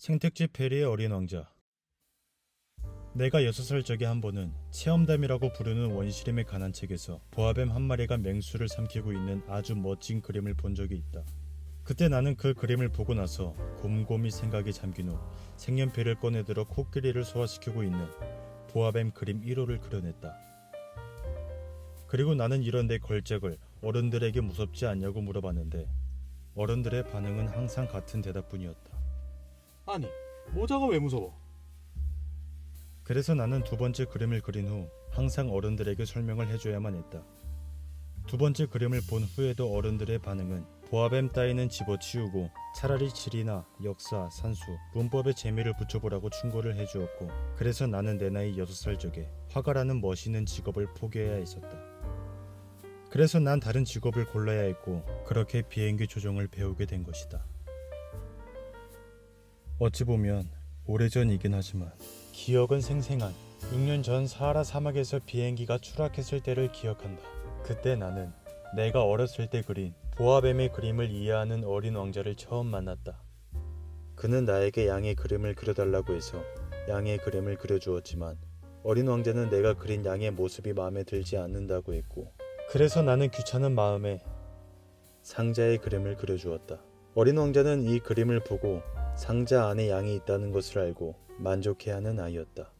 생택지 페리의 어린 왕자. 내가 6살 적에 한 번은 체험담이라고 부르는 원시림에 관한 책에서 보아뱀 한 마리가 맹수를 삼키고 있는 아주 멋진 그림을 본 적이 있다. 그때 나는 그 그림을 보고 나서 곰곰이 생각에 잠긴 후 색연필을 꺼내들어 코끼리를 소화시키고 있는 보아뱀 그림 1호를 그려냈다. 그리고 나는 이런 내 걸작을 어른들에게 무섭지 않냐고 물어봤는데 어른들의 반응은 항상 같은 대답뿐이었다. 아니, 모자가 왜 무서워? 그래서 나는 두 번째 그림을 그린 후 항상 어른들에게 설명을 해줘야만 했다. 두 번째 그림을 본 후에도 어른들의 반응은 보아뱀 따위는 집어치우고 차라리 지리나 역사, 산수, 문법에 재미를 붙여보라고 충고를 해주었고, 그래서 나는 내 나이 6살 적에 화가라는 멋있는 직업을 포기해야 했었다. 그래서 난 다른 직업을 골라야 했고, 그렇게 비행기 조종을 배우게 된 것이다. 어찌 보면 오래전이긴 하지만 기억은 생생한 6년 전 사하라 사막에서 비행기가 추락했을 때를 기억한다. 그때 나는 내가 어렸을 때 그린 보아뱀의 그림을 이해하는 어린 왕자를 처음 만났다. 그는 나에게 양의 그림을 그려달라고 해서 양의 그림을 그려주었지만 어린 왕자는 내가 그린 양의 모습이 마음에 들지 않는다고 했고, 그래서 나는 귀찮은 마음에 상자의 그림을 그려주었다. 어린 왕자는 이 그림을 보고 상자 안에 양이 있다는 것을 알고 만족해하는 아이였다.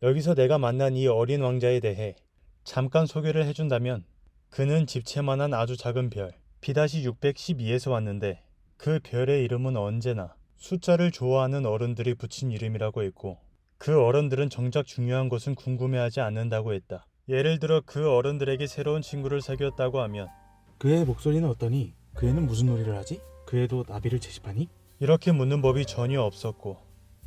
여기서 내가 만난 이 어린 왕자에 대해 잠깐 소개를 해준다면, 그는 집채만한 아주 작은 별 B-612에서 왔는데 그 별의 이름은 언제나 숫자를 좋아하는 어른들이 붙인 이름이라고 했고, 그 어른들은 정작 중요한 것은 궁금해하지 않는다고 했다. 예를 들어 그 어른들에게 새로운 친구를 사귀었다고 하면 그의 목소리는 어떠니? 그 애는 무슨 놀이를 하지? 그 애도 나비를 채집하니? 이렇게 묻는 법이 전혀 없었고,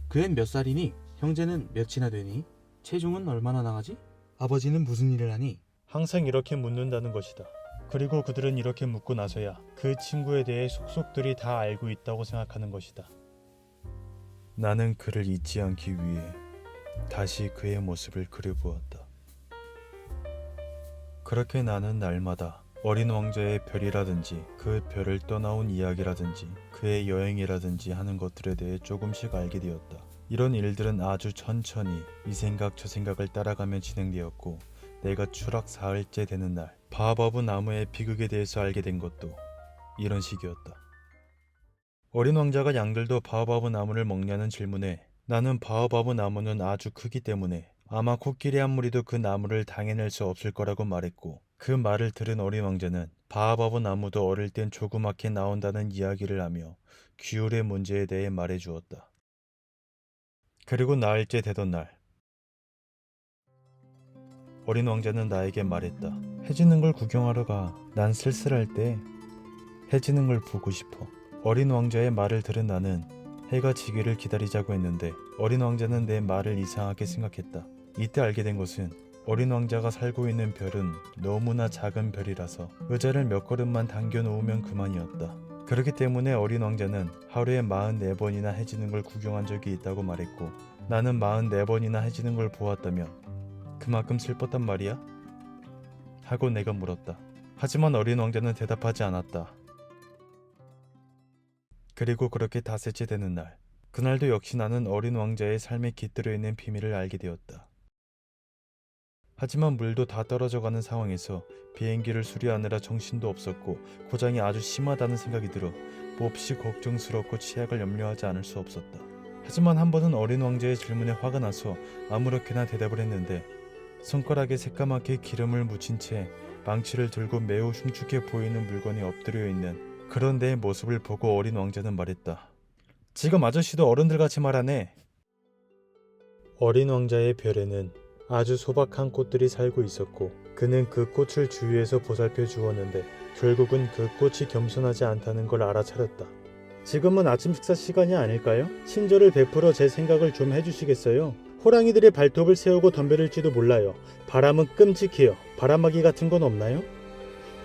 그 애 몇 살이니? 형제는 몇이나 되니? 체중은 얼마나 나가지? 아버지는 무슨 일을 하니? 항상 이렇게 묻는다는 것이다. 그리고 그들은 이렇게 묻고 나서야 그 친구에 대해 속속들이 다 알고 있다고 생각하는 것이다. 나는 그를 잊지 않기 위해 다시 그의 모습을 그려보았다. 그렇게 나는 날마다 어린 왕자의 별이라든지 그 별을 떠나온 이야기라든지 그의 여행이라든지 하는 것들에 대해 조금씩 알게 되었다. 이런 일들은 아주 천천히 이 생각 저 생각을 따라가며 진행되었고, 내가 추락 4일째 되는 날 바오바브 나무의 비극에 대해서 알게 된 것도 이런 식이었다. 어린 왕자가 양들도 바오바브 나무를 먹냐는 질문에 나는 바오바브 나무는 아주 크기 때문에 아마 코끼리 한 무리도 그 나무를 당해낼 수 없을 거라고 말했고, 그 말을 들은 어린 왕자는 바오바브 나무도 어릴 땐 조그맣게 나온다는 이야기를 하며 귀울의 문제에 대해 말해주었다. 그리고 나흘째 되던 날 어린 왕자는 나에게 말했다. 해지는 걸 구경하러 가. 난 쓸쓸할 때 해지는 걸 보고 싶어. 어린 왕자의 말을 들은 나는 해가 지기를 기다리자고 했는데 어린 왕자는 내 말을 이상하게 생각했다. 이때 알게 된 것은 어린 왕자가 살고 있는 별은 너무나 작은 별이라서 의자를 몇 걸음만 당겨 놓으면 그만이었다. 그렇기 때문에 어린 왕자는 하루에 44번이나 해지는 걸 구경한 적이 있다고 말했고, 나는 44번이나 해지는 걸 보았다면 그만큼 슬펐단 말이야? 하고 내가 물었다. 하지만 어린 왕자는 대답하지 않았다. 그리고 그렇게 닷새째 되는 날, 그날도 역시 나는 어린 왕자의 삶에 깃들어 있는 비밀을 알게 되었다. 하지만 물도 다 떨어져가는 상황에서 비행기를 수리하느라 정신도 없었고 고장이 아주 심하다는 생각이 들어 몹시 걱정스럽고 치약을 염려하지 않을 수 없었다. 하지만 한 번은 어린 왕자의 질문에 화가 나서 아무렇게나 대답을 했는데, 손가락에 새까맣게 기름을 묻힌 채 망치를 들고 매우 흉측해 보이는 물건이 엎드려 있는 그런 내 모습을 보고 어린 왕자는 말했다. 지금 아저씨도 어른들같이 말하네. 어린 왕자의 별에는 아주 소박한 꽃들이 살고 있었고, 그는 그 꽃을 주위에서 보살펴 주었는데 결국은 그 꽃이 겸손하지 않다는 걸 알아차렸다. 지금은 아침 식사 시간이 아닐까요? 친절을 베풀어 제 생각을 좀 해주시겠어요? 호랑이들의 발톱을 세우고 덤벼를지도 몰라요. 바람은 끔찍해요. 바람막이 같은 건 없나요?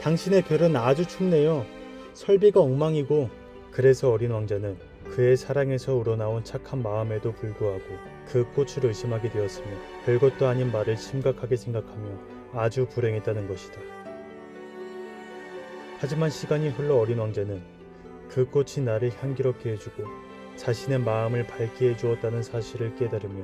당신의 별은 아주 춥네요. 설비가 엉망이고. 그래서 어린 왕자는 그의 사랑에서 우러나온 착한 마음에도 불구하고 그 꽃을 의심하게 되었으며 별것도 아닌 말을 심각하게 생각하며 아주 불행했다는 것이다. 하지만 시간이 흘러 어린 왕자는 그 꽃이 나를 향기롭게 해주고 자신의 마음을 밝게 해주었다는 사실을 깨달으며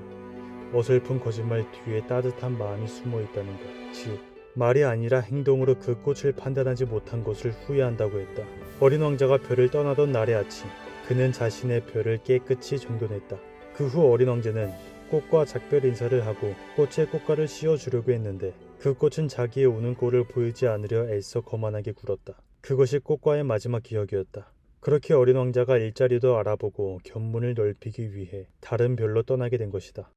어설픈 거짓말 뒤에 따뜻한 마음이 숨어 있다는 것, 즉 말이 아니라 행동으로 그 꽃을 판단하지 못한 것을 후회한다고 했다. 어린 왕자가 별을 떠나던 날의 아침, 그는 자신의 별을 깨끗이 정돈했다. 그 후 어린 왕자는 꽃과 작별 인사를 하고 꽃에 꽃가를 씌워주려고 했는데 그 꽃은 자기의 우는 꼴을 보이지 않으려 애써 거만하게 굴었다. 그것이 꽃과의 마지막 기억이었다. 그렇게 어린 왕자가 일자리도 알아보고 견문을 넓히기 위해 다른 별로 떠나게 된 것이다.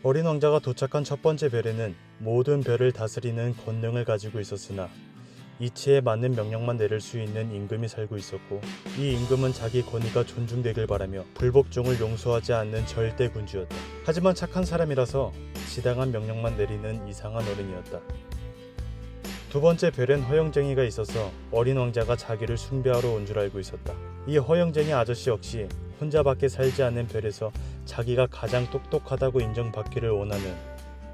어린 왕자가 도착한 첫 번째 별에는 모든 별을 다스리는 권능을 가지고 있었으나 이치에 맞는 명령만 내릴 수 있는 임금이 살고 있었고, 이 임금은 자기 권위가 존중되길 바라며 불복종을 용서하지 않는 절대 군주였다. 하지만 착한 사람이라서 지당한 명령만 내리는 이상한 어른이었다. 두 번째 별엔 허영쟁이가 있어서 어린 왕자가 자기를 숭배하러 온 줄 알고 있었다. 이 허영쟁이 아저씨 역시 혼자밖에 살지 않는 별에서 자기가 가장 똑똑하다고 인정받기를 원하는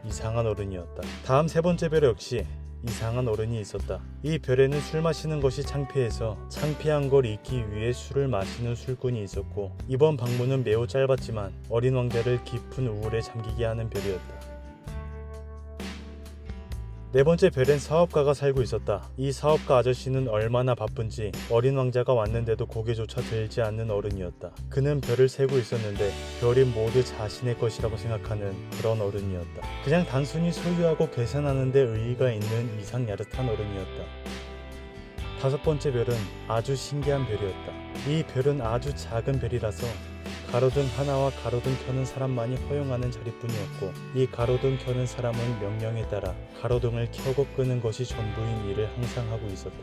이상한 어른이었다. 다음 세 번째 별에 역시 이상한 어른이 있었다. 이 별에는 술 마시는 것이 창피해서 창피한 걸 잊기 위해 술을 마시는 술꾼이 있었고, 이번 방문은 매우 짧았지만 어린 왕자를 깊은 우울에 잠기게 하는 별이었다. 네 번째 별엔 사업가가 살고 있었다. 이 사업가 아저씨는 얼마나 바쁜지 어린 왕자가 왔는데도 고개조차 들지 않는 어른이었다. 그는 별을 세고 있었는데 별이 모두 자신의 것이라고 생각하는 그런 어른이었다. 그냥 단순히 소유하고 계산하는데 의의가 있는 이상 야릇한 어른이었다. 다섯 번째 별은 아주 신기한 별이었다. 이 별은 아주 작은 별이라서 가로등 하나와 가로등 켜는 사람만이 허용하는 자리뿐이었고, 이 가로등 켜는 사람은 명령에 따라 가로등을 켜고 끄는 것이 전부인 일을 항상 하고 있었다.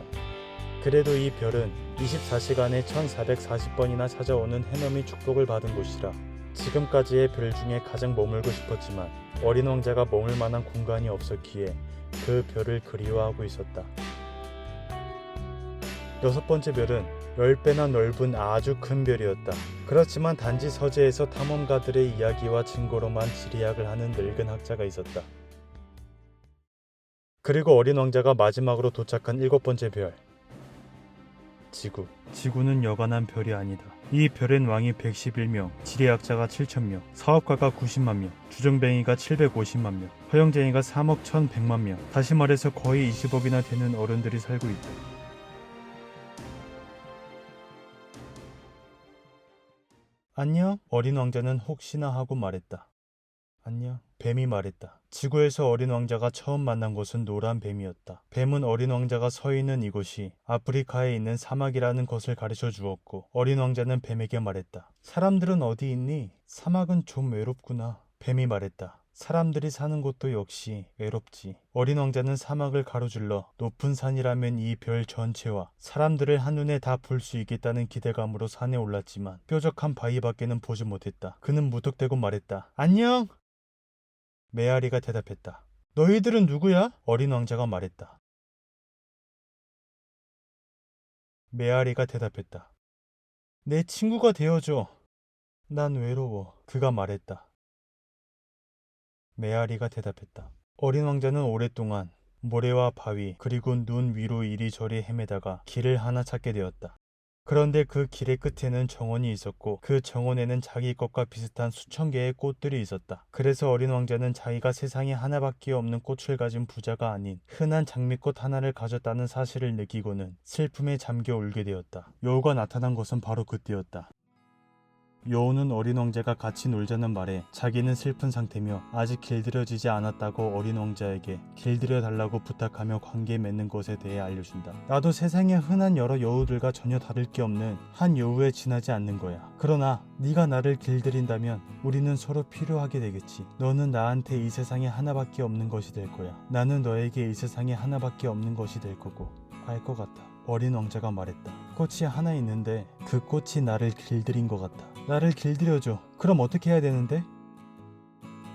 그래도 이 별은 24시간에 1440번이나 찾아오는 해넘이 축복을 받은 곳이라 지금까지의 별 중에 가장 머물고 싶었지만 어린 왕자가 머물 만한 공간이 없었기에 그 별을 그리워하고 있었다. 여섯 번째 별은 10배나 넓은 아주 큰 별이었다. 그렇지만 단지 서재에서 탐험가들의 이야기와 증거로만 지리학을 하는 늙은 학자가 있었다. 그리고 어린 왕자가 마지막으로 도착한 일곱 번째 별, 지구. 지구는 여간한 별이 아니다. 이 별엔 왕이 111명, 지리학자가 7,000명, 사업가가 90만 명, 주정뱅이가 750만 명, 허영쟁이가 3억 1,100만 명, 다시 말해서 거의 20억이나 되는 어른들이 살고 있다. 안녕? 어린 왕자는 혹시나 하고 말했다. 안녕? 뱀이 말했다. 지구에서 어린 왕자가 처음 만난 곳은 노란 뱀이었다. 뱀은 어린 왕자가 서 있는 이곳이 아프리카에 있는 사막이라는 것을 가르쳐 주었고, 어린 왕자는 뱀에게 말했다. 사람들은 어디 있니? 사막은 좀 외롭구나. 뱀이 말했다. 사람들이 사는 곳도 역시 외롭지. 어린 왕자는 사막을 가로질러 높은 산이라면 이 별 전체와 사람들을 한눈에 다 볼 수 있겠다는 기대감으로 산에 올랐지만 뾰족한 바위밖에는 보지 못했다. 그는 무턱대고 말했다. 안녕! 메아리가 대답했다. 너희들은 누구야? 어린 왕자가 말했다. 메아리가 대답했다. 내 친구가 되어줘. 난 외로워. 그가 말했다. 메아리가 대답했다. 어린 왕자는 오랫동안 모래와 바위 그리고 눈 위로 이리저리 헤매다가 길을 하나 찾게 되었다. 그런데 그 길의 끝에는 정원이 있었고 그 정원에는 자기 것과 비슷한 수천 개의 꽃들이 있었다. 그래서 어린 왕자는 자기가 세상에 하나밖에 없는 꽃을 가진 부자가 아닌 흔한 장미꽃 하나를 가졌다는 사실을 느끼고는 슬픔에 잠겨 울게 되었다. 여우가 나타난 것은 바로 그때였다. 여우는 어린 왕자가 같이 놀자는 말에 자기는 슬픈 상태며 아직 길들여지지 않았다고 어린 왕자에게 길들여 달라고 부탁하며 관계 맺는 것에 대해 알려준다. 나도 세상에 흔한 여러 여우들과 전혀 다를 게 없는 한 여우에 지나지 않는 거야. 그러나 네가 나를 길들인다면 우리는 서로 필요하게 되겠지. 너는 나한테 이 세상에 하나밖에 없는 것이 될 거야. 나는 너에게 이 세상에 하나밖에 없는 것이 될 거고. 알 것 같아. 어린 왕자가 말했다. 꽃이 하나 있는데 그 꽃이 나를 길들인 것 같아. 나를 길들여줘. 그럼 어떻게 해야 되는데?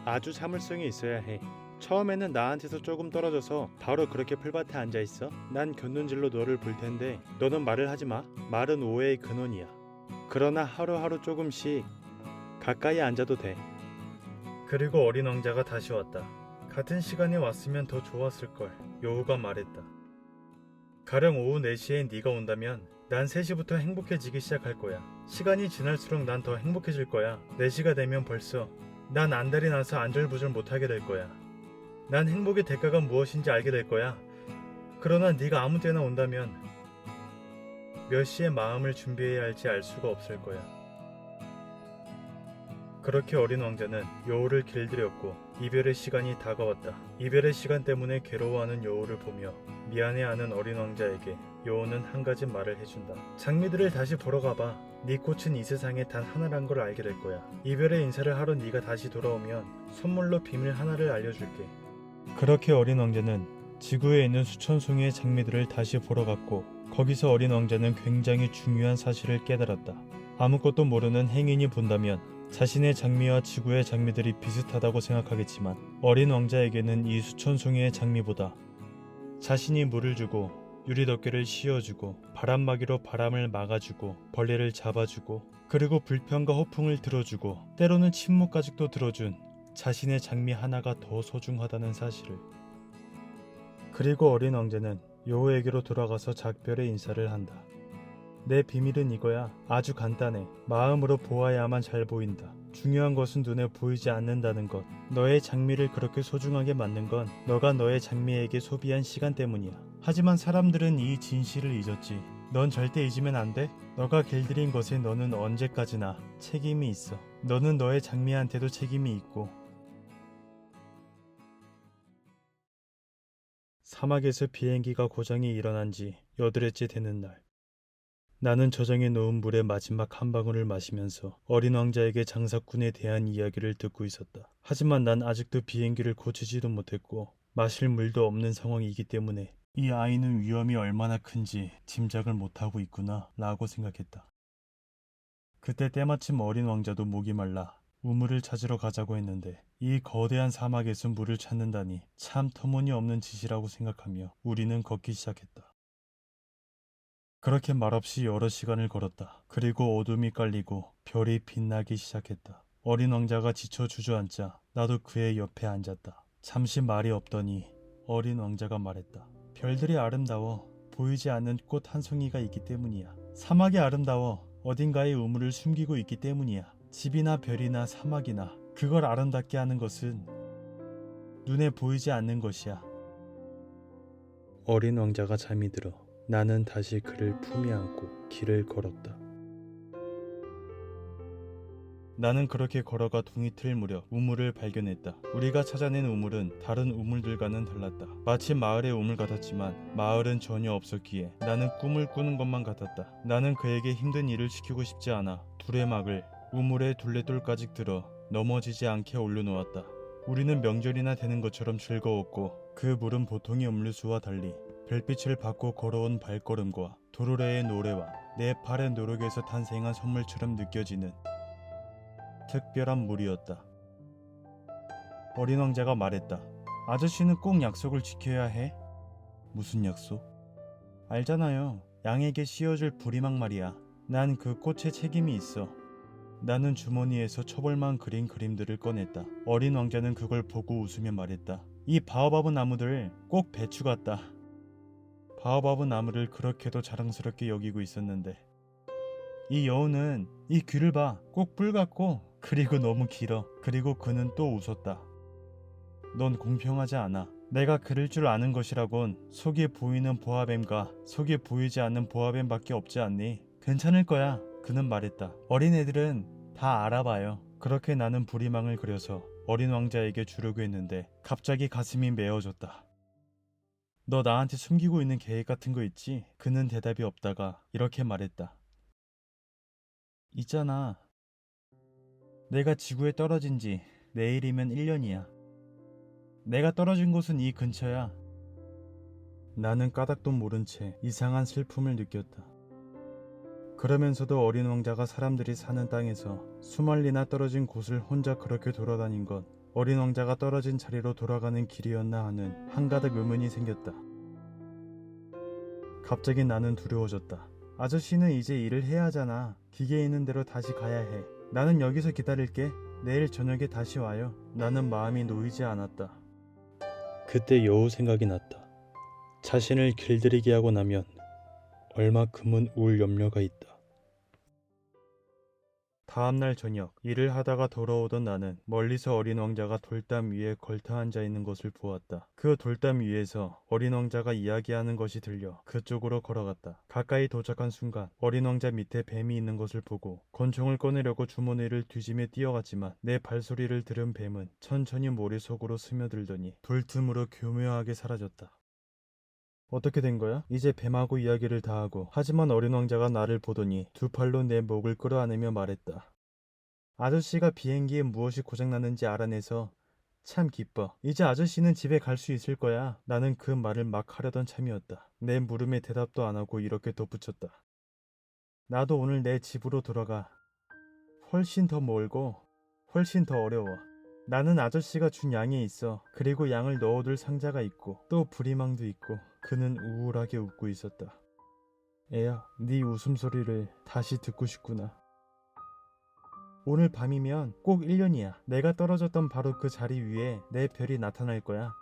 아주 참을성이 있어야 해. 처음에는 나한테서 조금 떨어져서 바로 그렇게 풀밭에 앉아있어. 난 곁눈질로 너를 볼 텐데 너는 말을 하지 마. 말은 오해의 근원이야. 그러나 하루하루 조금씩 가까이 앉아도 돼. 그리고 어린 왕자가 다시 왔다. 같은 시간에 왔으면 더 좋았을걸. 여우가 말했다. 가령 오후 4시에 네가 온다면 난 3시부터 행복해지기 시작할 거야. 시간이 지날수록 난 더 행복해질 거야. 4시가 되면 벌써 난 안달이 나서 안절부절 못하게 될 거야. 난 행복의 대가가 무엇인지 알게 될 거야. 그러나 네가 아무 때나 온다면 몇 시에 마음을 준비해야 할지 알 수가 없을 거야. 그렇게 어린 왕자는 여우를 길들였고 이별의 시간이 다가왔다. 이별의 시간 때문에 괴로워하는 여우를 보며 미안해하는 어린 왕자에게 여우는 한 가지 말을 해준다. 장미들을 다시 보러 가봐. 네 꽃은 이 세상에 단 하나란 걸 알게 될 거야. 이별의 인사를 하러 네가 다시 돌아오면 선물로 비밀 하나를 알려줄게. 그렇게 어린 왕자는 지구에 있는 수천 송이의 장미들을 다시 보러 갔고 거기서 어린 왕자는 굉장히 중요한 사실을 깨달았다. 아무것도 모르는 행인이 본다면 자신의 장미와 지구의 장미들이 비슷하다고 생각하겠지만 어린 왕자에게는 이 수천 송이의 장미보다 자신이 물을 주고 유리덮개를 씌워주고 바람막이로 바람을 막아주고 벌레를 잡아주고 그리고 불평과 허풍을 들어주고 때로는 침묵까지도 들어준 자신의 장미 하나가 더 소중하다는 사실을. 그리고 어린 왕자는 여우에게로 돌아가서 작별의 인사를 한다. 내 비밀은 이거야. 아주 간단해. 마음으로 보아야만 잘 보인다. 중요한 것은 눈에 보이지 않는다는 것. 너의 장미를 그렇게 소중하게 만든 건 너가 너의 장미에게 소비한 시간 때문이야. 하지만 사람들은 이 진실을 잊었지. 넌 절대 잊으면 안 돼. 너가 길들인 것에 너는 언제까지나 책임이 있어. 너는 너의 장미한테도 책임이 있고. 사막에서 비행기가 고장이 일어난 지 8회째 되는 날. 나는 저장해 놓은 물의 마지막 한 방울을 마시면서 어린 왕자에게 장사꾼에 대한 이야기를 듣고 있었다. 하지만 난 아직도 비행기를 고치지도 못했고 마실 물도 없는 상황이기 때문에 이 아이는 위험이 얼마나 큰지 짐작을 못하고 있구나 라고 생각했다. 그때 때마침 어린 왕자도 목이 말라 우물을 찾으러 가자고 했는데 이 거대한 사막에서 물을 찾는다니 참 터무니없는 짓이라고 생각하며 우리는 걷기 시작했다. 그렇게 말없이 여러 시간을 걸었다. 그리고 어둠이 깔리고 별이 빛나기 시작했다. 어린 왕자가 지쳐 주저앉자 나도 그의 옆에 앉았다. 잠시 말이 없더니 어린 왕자가 말했다. 별들이 아름다워. 보이지 않는 꽃 한 송이가 있기 때문이야. 사막이 아름다워. 어딘가에 우물을 숨기고 있기 때문이야. 집이나 별이나 사막이나 그걸 아름답게 하는 것은 눈에 보이지 않는 것이야. 어린 왕자가 잠이 들어 나는 다시 그를 품에 안고 길을 걸었다. 나는 그렇게 걸어가 동이틀 무렵 우물을 발견했다. 우리가 찾아낸 우물은 다른 우물들과는 달랐다. 마치 마을의 우물 같았지만 마을은 전혀 없었기에 나는 꿈을 꾸는 것만 같았다. 나는 그에게 힘든 일을 시키고 싶지 않아 두레막을 우물의 둘레돌까지 들어 넘어지지 않게 올려놓았다. 우리는 명절이나 되는 것처럼 즐거웠고 그 물은 보통의 음료수와 달리 별빛을 받고 걸어온 발걸음과 도로래의 노래와 내 팔의 노력에서 탄생한 선물처럼 느껴지는 특별한 물이었다. 어린 왕자가 말했다. 아저씨는 꼭 약속을 지켜야 해. 무슨 약속? 알잖아요. 양에게 씌워줄 부리막 말이야. 난 그 꽃에 책임이 있어. 나는 주머니에서 초벌만 그린 그림들을 꺼냈다. 어린 왕자는 그걸 보고 웃으며 말했다. 이 바오바브 나무들 꼭 배추 같다. 바오바브 나무를 그렇게도 자랑스럽게 여기고 있었는데 이 여우는 이 귀를 봐. 꼭 뿔 같고 그리고 너무 길어. 그리고 그는 또 웃었다. 넌 공평하지 않아. 내가 그릴 줄 아는 것이라곤 속에 보이는 보아뱀과 속에 보이지 않는 보아뱀밖에 없지 않니? 괜찮을 거야. 그는 말했다. 어린애들은 다 알아봐요. 그렇게 나는 부리망을 그려서 어린 왕자에게 주려고 했는데 갑자기 가슴이 메어졌다. 너 나한테 숨기고 있는 계획 같은 거 있지? 그는 대답이 없다가 이렇게 말했다. 있잖아. 내가 지구에 떨어진 지 내일이면 1년이야. 내가 떨어진 곳은 이 근처야. 나는 까닭도 모른 채 이상한 슬픔을 느꼈다. 그러면서도 어린 왕자가 사람들이 사는 땅에서 수말리나 떨어진 곳을 혼자 그렇게 돌아다닌 건 어린 왕자가 떨어진 자리로 돌아가는 길이었나 하는 한가닥 의문이 생겼다. 갑자기 나는 두려워졌다. 아저씨는 이제 일을 해야 하잖아. 기계에 있는 대로 다시 가야 해. 나는 여기서 기다릴게. 내일 저녁에 다시 와요. 나는 마음이 놓이지 않았다. 그때 여우 생각이 났다. 자신을 길들이게 하고 나면 얼마큼은 울 염려가 있다. 다음날 저녁, 일을 하다가 돌아오던 나는 멀리서 어린 왕자가 돌담 위에 걸터 앉아 있는 것을 보았다. 그 돌담 위에서 어린 왕자가 이야기하는 것이 들려 그쪽으로 걸어갔다. 가까이 도착한 순간 어린 왕자 밑에 뱀이 있는 것을 보고 권총을 꺼내려고 주머니를 뒤지며 뛰어갔지만 내 발소리를 들은 뱀은 천천히 모래 속으로 스며들더니 돌 틈으로 교묘하게 사라졌다. 어떻게 된 거야? 이제 뱀하고 이야기를 다 하고 하지만 어린 왕자가 나를 보더니 두 팔로 내 목을 끌어안으며 말했다. 아저씨가 비행기에 무엇이 고장났는지 알아내서 참 기뻐. 이제 아저씨는 집에 갈 수 있을 거야. 나는 그 말을 막 하려던 참이었다. 내 물음에 대답도 안 하고 이렇게 덧붙였다. 나도 오늘 내 집으로 돌아가. 훨씬 더 멀고 훨씬 더 어려워. 나는 아저씨가 준 양에 있어. 그리고 양을 넣어둘 상자가 있고 또 부리망도 있고. 그는 우울하게 웃고 있었다. 애야, 네 웃음소리를 다시 듣고 싶구나. 오늘 밤이면 꼭 1년이야. 내가 떨어졌던 바로 그 자리 위에 내 별이 나타날 거야.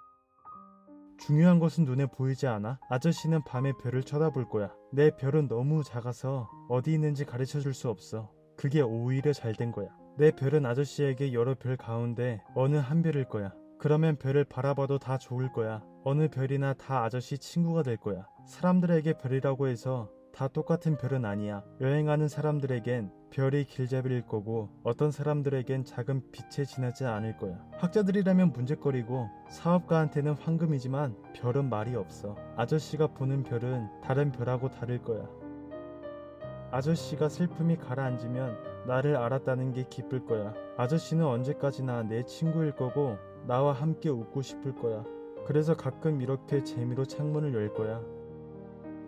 중요한 것은 눈에 보이지 않아? 아저씨는 밤에 별을 쳐다볼 거야. 내 별은 너무 작아서 어디 있는지 가르쳐 줄 수 없어. 그게 오히려 잘 된 거야. 내 별은 아저씨에게 여러 별 가운데 어느 한 별일 거야. 그러면 별을 바라봐도 다 좋을 거야. 어느 별이나 다 아저씨 친구가 될 거야. 사람들에게 별이라고 해서 다 똑같은 별은 아니야. 여행하는 사람들에겐 별이 길잡이일 거고 어떤 사람들에겐 작은 빛에 지나지 않을 거야. 학자들이라면 문제거리고 사업가한테는 황금이지만 별은 말이 없어. 아저씨가 보는 별은 다른 별하고 다를 거야. 아저씨가 슬픔이 가라앉으면 나를 알았다는 게 기쁠 거야. 아저씨는 언제까지나 내 친구일 거고 나와 함께 웃고 싶을 거야. 그래서 가끔 이렇게 재미로 창문을 열 거야.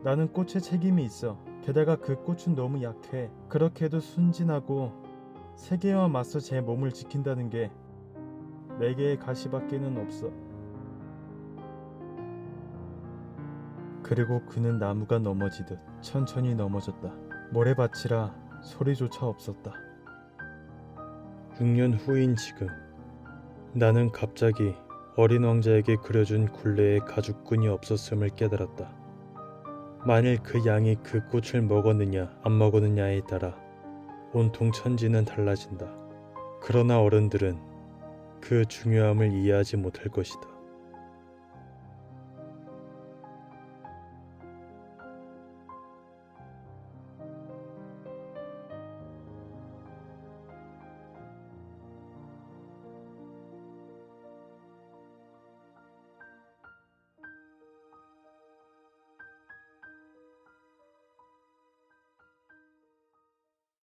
나는 꽃에 책임이 있어. 게다가 그 꽃은 너무 약해. 그렇게도 순진하고 세계와 맞서 제 몸을 지킨다는 게 내게의 가시밖에는 없어. 그리고 그는 나무가 넘어지듯 천천히 넘어졌다. 모래밭이라 소리조차 없었다. 6년 후인 지금 나는 갑자기 어린 왕자에게 그려준 굴레에 가죽끈이 없었음을 깨달았다. 만일 그 양이 그 꽃을 먹었느냐 안 먹었느냐에 따라 온통 천지는 달라진다. 그러나 어른들은 그 중요함을 이해하지 못할 것이다.